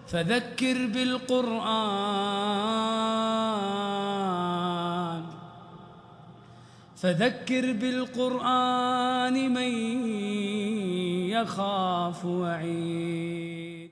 فذكر بالقرآن من يخاف وعيد.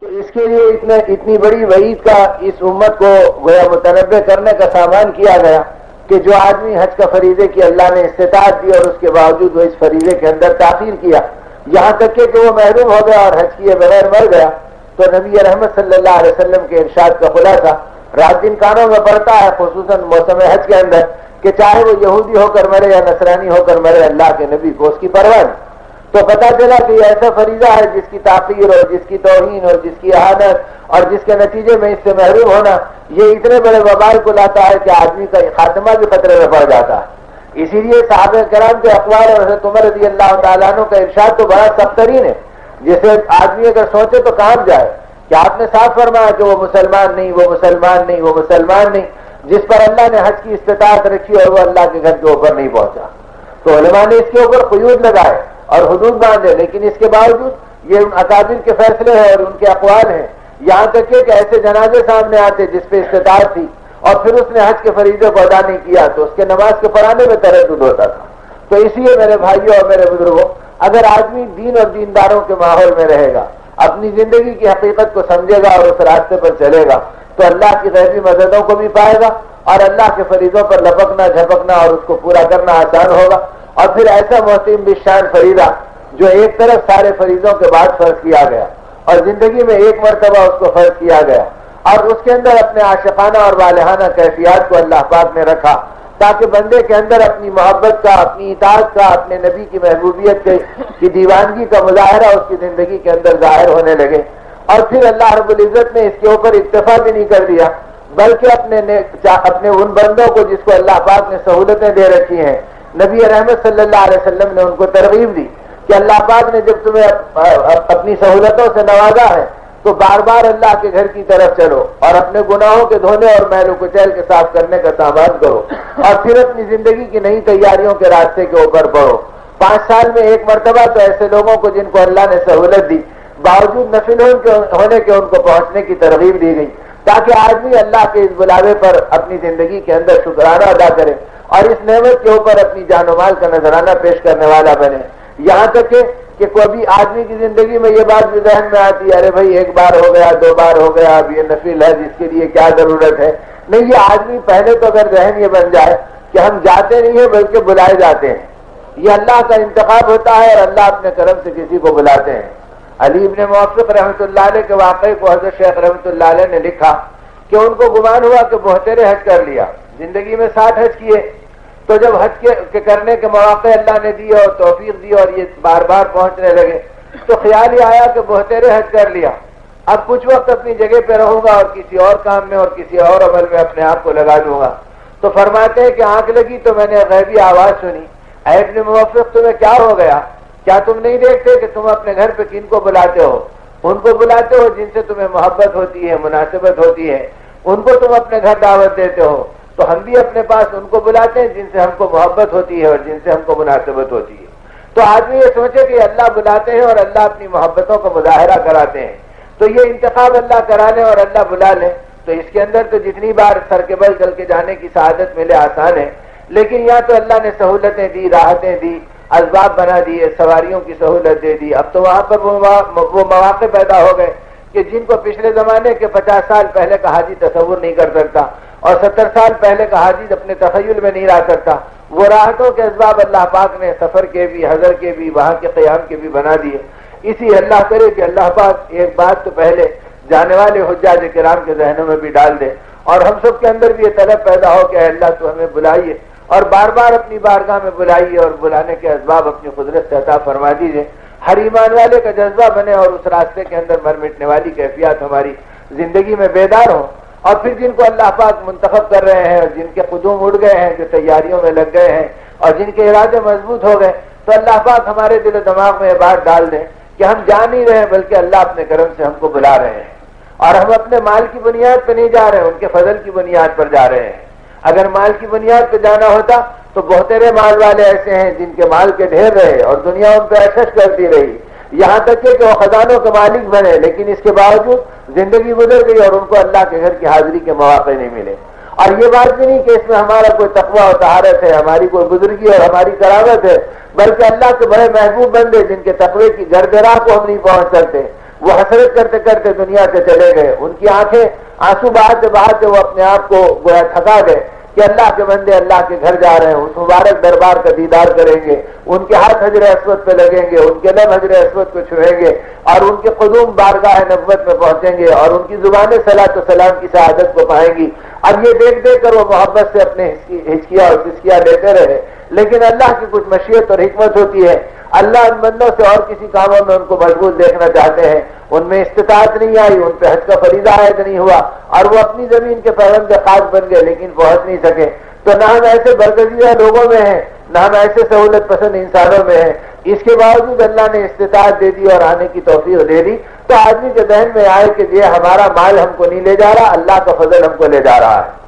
تو اس کے لیے اتنی بڑی وعید کا اس امت کو گویا متنبع کرنے کا سامان کیا گیا کہ جو آدمی حج کا فریضے کی اللہ نے استطاعت دی اور اس کے باوجود وہ اس فریضے کے اندر تاخیر کیا، یہاں تک کہ وہ محروم ہو گیا اور حج کیے بغیر مر گیا، تو نبی رحمت صلی اللہ علیہ وسلم کے ارشاد کا خلاصہ رات دن کانوں میں پڑتا ہے، خصوصاً موسم حج کے اندر، کہ چاہے وہ یہودی ہو کر مرے یا نصرانی ہو کر مرے، اللہ کے نبی کو اس کی پرواہ نہیں. تو پتہ چلا کہ یہ ایسا فریضہ ہے جس کی تاخیر اور جس کی توہین اور جس کی اہانت اور جس کے نتیجے میں اس سے محروم ہونا یہ اتنے بڑے وبال کو لاتا ہے کہ آدمی کا خاتمہ بھی خطرے میں پڑ جاتا ہے. اسی لیے صحابہ کرام کے اقوال اور حضرت عمر رضی اللہ تعالیٰ عنہ کا ارشاد تو بڑا سخت ترین ہے، جسے آدمی اگر سوچے تو کام جائے کہ آپ نے صاف فرمایا کہ وہ مسلمان نہیں، وہ مسلمان نہیں، وہ مسلمان نہیں جس پر اللہ نے حج کی استطاعت رکھی اور وہ اللہ کے گھر کے اوپر نہیں پہنچا. تو علماء نے اس کے اوپر قیود لگائے اور حدود باندھے، لیکن اس کے باوجود یہ ان اکابر کے فیصلے ہیں اور ان کے اقوال ہیں. یہاں تک کہ ایسے جنازے سامنے آتے جس پہ استطاعت تھی اور پھر اس نے حج کے فریضے کو ادا نہیں کیا تو اس کے نماز کے پڑھانے میں تردد ہوتا تھا. تو اس لیے میرے بھائیوں اور میرے بزرگوں، اگر آدمی دین اور دینداروں کے ماحول میں رہے گا، اپنی زندگی کی حقیقت کو سمجھے گا اور اس راستے پر چلے گا تو اللہ کی غیبی مددوں کو بھی پائے گا اور اللہ کے فریضوں پر لپکنا جھپکنا اور اس کو پورا کرنا آسان ہوگا. اور پھر ایسا محتم بالشان فریضہ جو ایک طرف سارے فریضوں کے بعد فرض کیا گیا اور زندگی میں ایک مرتبہ اس کو فرض کیا گیا اور اس کے اندر اپنے عاشقانہ اور والہانہ کیفیات کو اللہ پاک نے رکھا تاکہ بندے کے اندر اپنی محبت کا، اپنی اطاعت کا، اپنے نبی کی محبوبیت کی دیوانگی کا مظاہرہ اس کی زندگی کے اندر ظاہر ہونے لگے. اور پھر اللہ رب العزت نے اس کے اوپر اکتفا بھی نہیں کر دیا بلکہ اپنے ان بندوں کو جس کو اللہ پاک نے سہولتیں دے رکھی ہیں، نبی رحمت صلی اللہ علیہ وسلم نے ان کو ترغیب دی کہ اللہ پاک نے جب تمہیں اپنی سہولتوں سے نوازا ہے تو بار بار اللہ کے گھر کی طرف چلو اور اپنے گناہوں کے دھونے اور میل و کچیل کے صاف کرنے کا سامان کرو اور پھر اپنی زندگی کی نئی تیاریوں کے راستے کے اوپر بڑھو. 5 سال میں ایک مرتبہ تو ایسے لوگوں کو جن کو اللہ نے سہولت دی باوجود نفل ہونے کے ان کو پہنچنے کی ترغیب دی گئی تاکہ آدمی اللہ کے اس بلاوے پر اپنی زندگی کے اندر شکرانہ ادا کرے اور اس نعمت کے اوپر اپنی جان و مال کا نذرانہ پیش کرنے والا بنے. یہاں تک کہ کوئی آدمی کی زندگی میں یہ بات بھی ذہن میں آتی ہے، ارے بھائی 1 بار ہو گیا، 2 بار ہو گیا، اب یہ نفل ہے جس کے لیے کیا ضرورت ہے. نہیں، یہ آدمی پہلے تو اگر ذہن یہ بن جائے کہ ہم جاتے نہیں ہیں بلکہ بلائے جاتے ہیں، یہ اللہ کا انتخاب ہوتا ہے اور اللہ اپنے کرم سے کسی کو بلاتے ہیں. علی ابن موفق رحمۃ اللہ علیہ کے واقعے کو حضرت شیخ رحمۃ اللہ علیہ نے لکھا کہ ان کو گمان ہوا کہ بہترے حج کر لیا، زندگی میں 60 حج کیے، تو جب حج کے کرنے کے مواقع اللہ نے دیے اور توفیق دی اور یہ بار بار پہنچنے لگے تو خیال ہی آیا کہ بہترے حج کر لیا، اب کچھ وقت اپنی جگہ پہ رہوں گا اور کسی اور کام میں اور کسی اور عمل میں اپنے آپ کو لگا دوں گا. تو فرماتے ہیں کہ آنکھ لگی تو میں نے غیبی آواز سنی، اے ابن موفق تمہیں کیا ہو گیا؟ کیا تم نہیں دیکھتے کہ تم اپنے گھر پہ کن کو بلاتے ہو؟ ان کو بلاتے ہو جن سے تمہیں محبت ہوتی ہے، مناسبت ہوتی ہے، ان کو تم اپنے گھر دعوت دیتے ہو. تو ہم بھی اپنے پاس ان کو بلاتے ہیں جن سے ہم کو محبت ہوتی ہے اور جن سے ہم کو مناسبت ہوتی ہے. تو آدمی یہ سوچے کہ اللہ بلاتے ہیں اور اللہ اپنی محبتوں کا مظاہرہ کراتے ہیں، تو یہ انتخاب اللہ کرا لے اور اللہ بلا لے تو اس کے اندر تو جتنی بار سر کے بل چل کے جانے کی سعادت ملے آسان ہے. لیکن یہاں تو اللہ نے سہولتیں دی، راحتیں دی، اسباب بنا دیے، سواریوں کی سہولت دے دی. اب تو وہاں پر وہ مواقع پیدا ہو گئے کہ جن کو پچھلے زمانے کے 50 سال پہلے کا حاجی تصور نہیں کر سکتا اور 70 سال پہلے کا حاجی اپنے تخیل میں نہیں رہ سکتا، وہ راحتوں کے اسباب اللہ پاک نے سفر کے بھی، حضر کے بھی، وہاں کے قیام کے بھی بنا دیے. اسی اللہ کرے کہ اللہ پاک ایک بات تو پہلے جانے والے حجاج کرام کے ذہنوں میں بھی ڈال دے اور ہم سب کے اندر بھی یہ طلب پیدا ہو کہ اللہ تو ہمیں بلائیے اور بار بار اپنی بارگاہ میں بلائیے اور بلانے کے اسباب اپنی قدرت سے عطا فرما دیجیے. ہر ایمان والے کا جذبہ بنے اور اس راستے کے اندر مر مٹنے والی کیفیات ہماری زندگی میں بیدار ہوں. اور پھر جن کو اللہ پاک منتخب کر رہے ہیں اور جن کے قدم اڑ گئے ہیں، جو تیاریوں میں لگ گئے ہیں اور جن کے ارادے مضبوط ہو گئے، تو اللہ پاک ہمارے دل و دماغ میں یہ بات ڈال دیں کہ ہم جا نہیں رہے بلکہ اللہ اپنے کرم سے ہم کو بلا رہے ہیں اور ہم اپنے مال کی بنیاد پہ نہیں جا رہے، ان کے فضل کی بنیاد پر جا رہے ہیں. اگر مال کی بنیاد پہ جانا ہوتا تو بہترے مال والے ایسے ہیں جن کے مال کے ڈھیر رہے اور دنیا ان پہ اشش کرتی رہی، یہاں تک کہ وہ خزانوں کے مالک بنے، لیکن اس کے باوجود زندگی گزر گئی اور ان کو اللہ کے گھر کی حاضری کے مواقع نہیں ملے۔ اور یہ بات بھی نہیں کہ اس میں ہمارا کوئی تقویٰ اور طہارت ہے، ہماری کوئی بزرگی اور ہماری کرامت ہے، بلکہ اللہ کے بڑے محبوب بندے جن کے تقوی کی گردراہ کو ہم نہیں پہنچ سکتے، وہ حسرت کرتے کرتے دنیا سے چلے گئے، ان کی آنکھیں آنسو بہاتے بہاتے وہ اپنے آپ کو گویا تھکا گئے کہ اللہ کے بندے اللہ کے گھر جا رہے ہیں، اس مبارک دربار کا دیدار کریں گے، ان کے ہاتھ حجر اسود پہ لگیں گے، ان کے لب حجر اسود کو چھوئیں گے اور ان کے قدوم بارگاہ نبوت میں پہنچیں گے اور ان کی زبانیں صلاۃ و سلام کی شہادت کو پائیں گی۔ اب یہ دیکھ دیکھ کر وہ محبت سے اپنے ہچکیاں اور سسکیاں لیتے رہے، لیکن اللہ کی کچھ مشیت اور حکمت ہوتی ہے، اللہ ان بندوں سے اور کسی کاموں میں ان کو مشغول دیکھنا چاہتے ہیں، ان میں استطاعت نہیں آئی، ان پہ حج کا فریضہ عائد نہیں ہوا اور وہ اپنی زمین کے پیوند خاص بن گئے لیکن پہنچ نہیں سکے۔ تو نہ ہم ایسے برگزیدہ لوگوں میں ہیں، نہ ہم ایسے سہولت پسند انسانوں میں ہیں، اس کے باوجود اللہ نے استطاعت دے دی اور آنے کی توفیق دے دی، تو آدمی کے ذہن میں آئے کہ یہ ہمارا مال ہم کو نہیں لے جا رہا، اللہ کا فضل ہم کو لے جا رہا ہے۔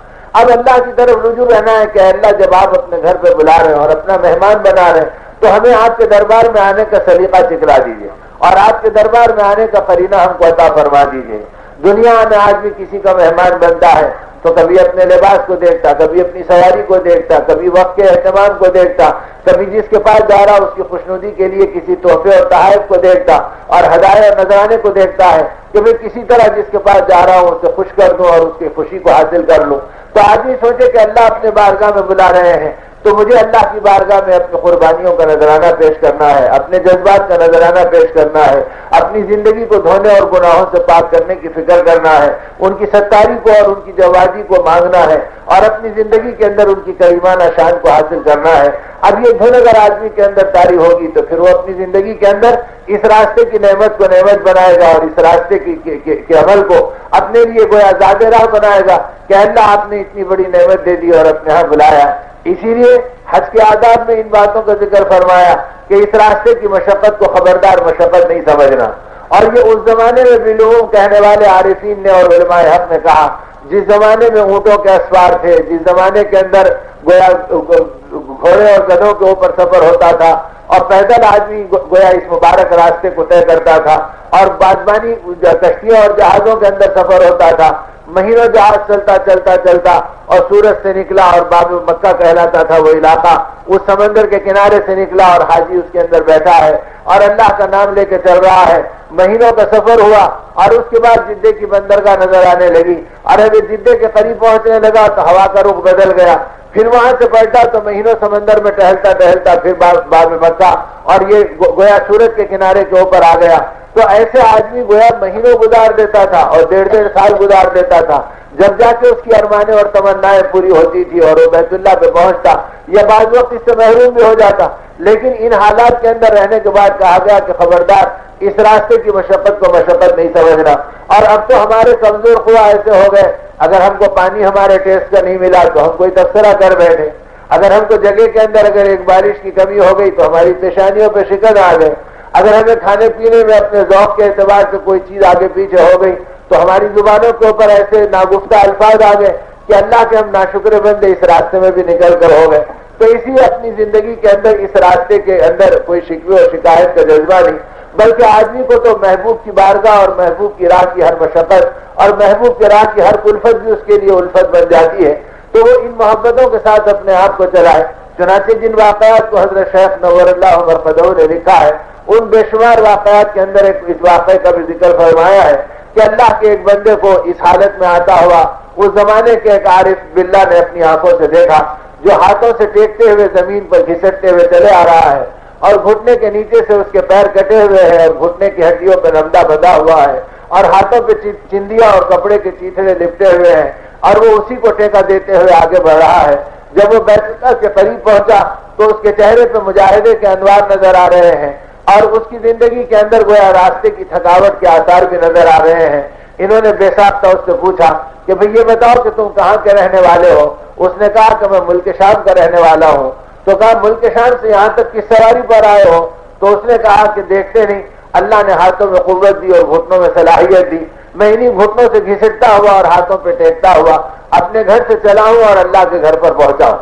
اب اللہ کی طرف رجوع رہنا ہے کہ اللہ جب آپ اپنے گھر پہ بلا رہے ہیں اور اپنا مہمان بنا رہے ہیں تو ہمیں آپ کے دربار میں آنے کا سلیقہ سکھلا دیجیے اور آپ کے دربار میں آنے کا قرینہ ہم کو عطا فرما دیجیے۔ دنیا میں آدمی کسی کا مہمان بنتا ہے تو کبھی اپنے لباس کو دیکھتا، کبھی اپنی سواری کو دیکھتا، کبھی وقت کے اہتمام کو دیکھتا، کبھی جس کے پاس جا رہا اس کی خوشنودی کے لیے کسی تحفے اور تحائف کو دیکھتا اور ہدایت اور نذرانے کو دیکھتا ہے کہ میں کسی طرح جس کے پاس جا رہا ہوں اسے خوش کر دوں اور اس کی خوشی کو حاصل کر لوں۔ تو آدمی سوچے کہ اللہ اپنے بارگاہ میں بلا رہے ہیں تو مجھے اللہ کی بارگاہ میں اپنی قربانیوں کا نذرانہ پیش کرنا ہے، اپنے جذبات کا نذرانہ پیش کرنا ہے، اپنی زندگی کو دھونے اور گناہوں سے پاک کرنے کی فکر کرنا ہے، ان کی ستاری کو اور ان کی جوازی کو مانگنا ہے اور اپنی زندگی کے اندر ان کی کریمانہ شان کو حاصل کرنا ہے۔ اب یہ دھن اگر آدمی کے اندر طاری ہوگی تو پھر وہ اپنی زندگی کے اندر اس راستے کی نعمت کو نعمت بنائے گا اور اس راستے کے عمل کو اپنے لیے گویا زاد راہ بنائے گا کہ اللہ آپ نے اتنی بڑی نعمت دے دی اور اپنے ہاں بلایا۔ اسی لیے حج کے آداب میں ان باتوں کا ذکر فرمایا کہ اس راستے کی مشقت کو خبردار مشقت نہیں سمجھنا، اور یہ اس زمانے میں بھی لوگوں کہنے والے عارفین نے اور علماء حق نے کہا جس زمانے میں اونٹوں کے اسوار تھے، جس زمانے کے اندر گویا گھوڑے اور گدھوں کے اوپر سفر ہوتا تھا اور پیدل آدمی گویا اس مبارک راستے کو طے کرتا تھا اور بادبانی کشتیوں اور جہازوں کے اندر سفر ہوتا تھا، مہینوں جہاز چلتا چلتا چلتا اور سورج سے نکلا اور باب مکہ کہلاتا تھا وہ علاقہ، اس سمندر کے کنارے سے نکلا اور حاجی اس کے اندر بیٹھا ہے اور اللہ کا نام لے کے چل رہا ہے۔ مہینوں کا سفر ہوا اور اس کے بعد جدے کی بندرگاہ نظر آنے لگی اور ابھی جدے کے قریب پہنچنے لگا تو ہوا کا رخ بدل گیا، پھر وہاں سے پلٹا تو مہینوں سمندر میں ٹہلتا ٹہلتا پھر باب مکہ اور یہ گویا سورج کے کنارے کے اوپر آ گیا۔ تو ایسے آدمی گویا مہینوں گزار دیتا تھا اور 1.5 سال گزار دیتا تھا، جب جا کے اس کی ارمانیں اور تمنائیں پوری ہوتی تھی اور وہ بیت اللہ پہ پہنچتا یا بعض وقت اس سے محروم بھی ہو جاتا۔ لیکن ان حالات کے اندر رہنے کے بعد کہا گیا کہ خبردار اس راستے کی مشقت کو مشقت نہیں سمجھنا۔ اور اب تو ہمارے کمزور خواہ ایسے ہو گئے، اگر ہم کو پانی ہمارے ٹیسٹ کا نہیں ملا تو ہم کوئی تبصرہ کر بیٹھے، اگر ہم کو جگہ کے اندر اگر ایک بارش کی کمی ہو گئی تو ہماری پیشانیوں پہ شکن آ گئے، اگر ہمیں کھانے پینے میں اپنے ذوق کے اعتبار سے کوئی چیز آگے پیچھے ہو گئی تو ہماری زبانوں کے اوپر ایسے ناگفتہ الفاظ آ گئے کہ اللہ کے ہم ناشکر بندے اس راستے میں بھی نکل کر ہو گئے۔ تو اسی اپنی زندگی کے اندر اس راستے کے اندر کوئی شکوے اور شکایت کا جذبہ نہیں، بلکہ آدمی کو تو محبوب کی بارگاہ اور محبوب کی راہ کی ہر مشقت اور محبوب کی راہ کی ہر الفت بھی اس کے لیے الفت بن جاتی ہے، تو وہ ان محبتوں کے ساتھ اپنے آپ کو چلائے۔ چنانچہ جن واقعات کو حضرت شیخ نور اللہ مرقدہ نے لکھا ہے ان بے شمار واقعات کے اندر اس واقعے کا بھی ذکر فرمایا ہے کہ اللہ کے ایک بندے کو اس حالت میں آتا ہوا اس زمانے کے ایک عارف باللہ نے اپنی آنکھوں سے دیکھا جو ہاتھوں سے ٹیکتے ہوئے زمین پر گھسٹتے ہوئے چلے آ رہا ہے اور گھٹنے کے نیچے سے اس کے پیر کٹے ہوئے ہیں اور گھٹنے کی ہڈیوں پہ نمدہ بندھا ہوا ہے اور ہاتھوں پہ چندیاں اور کپڑے کے چیتڑے لپٹے ہوئے ہیں اور وہ اسی کو ٹیکا دیتے ہوئے آگے بڑھ رہا ہے۔ جب وہ بیت اللہ کے قریب پہنچا تو اس کے چہرے پہ مجاہدے کے انوار نظر آ رہے ہیں اور اس کی زندگی کے اندر گویا راستے کی تھکاوٹ کے آثار بھی نظر آ رہے ہیں۔ انہوں نے بے ساختہ اس سے پوچھا کہ بھئی یہ بتاؤ کہ تم کہاں کے رہنے والے ہو؟ اس نے کہا کہ میں ملک شام کا رہنے والا ہوں۔ تو کہا ملک شام سے یہاں تک کس سواری پر آئے ہو؟ تو اس نے کہا کہ دیکھتے نہیں اللہ نے ہاتھوں میں قوت دی اور گھٹنوں میں صلاحیت دی، میں انہی گھٹنوں سے گھسٹتا ہوا اور ہاتھوں پہ ٹیکتا ہوا اپنے گھر سے چلا ہوں اور اللہ کے گھر پر پہنچا ہوں۔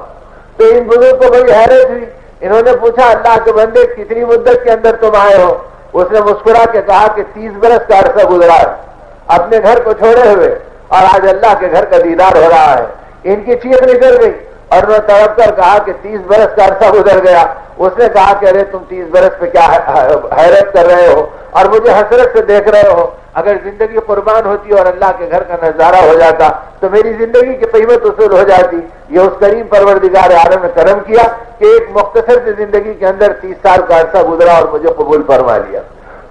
تو ان بزرگ کو بڑی حیرت ہوئی، انہوں نے پوچھا اللہ کے بندے کتنی مدت کے اندر تم آئے ہو؟ اس نے مسکرا کے کہا کہ 30 برس کا عرصہ گزرا ہے اپنے گھر کو چھوڑے ہوئے اور آج اللہ کے گھر کا دیدار ہو رہا ہے. ان کی چیخ نکل گئی اور انہوں نے تڑپ کر کہا کہ 30 برس کا عرصہ گزر گیا. اس نے کہا کہ ارے تم 30 برس پہ کیا حیرت کر رہے ہو اور مجھے حسرت سے دیکھ رہے ہو. اگر زندگی قربان ہوتی اور اللہ کے گھر کا نظارہ ہو جاتا تو میری زندگی کی قیمت وصول ہو جاتی. یہ اس کریم پروردگار عالم نے کرم کیا کہ ایک مختصر سی زندگی کے اندر 30 سال کا عرصہ گزرا اور مجھے قبول فرما لیا.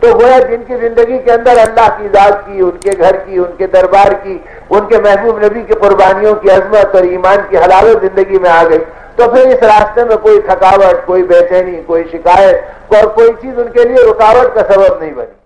تو گویا جن کی زندگی کے اندر اللہ کی ذات کی، ان کے گھر کی، ان کے دربار کی، ان کے محبوب نبی کی قربانیوں کی عظمت اور ایمان کی حلاوت زندگی میں آ گئی، تو پھر اس راستے میں کوئی تھکاوٹ، کوئی بے چینی، کوئی شکایت اور کوئی چیز ان کے لیے رکاوٹ کا سبب نہیں بنی.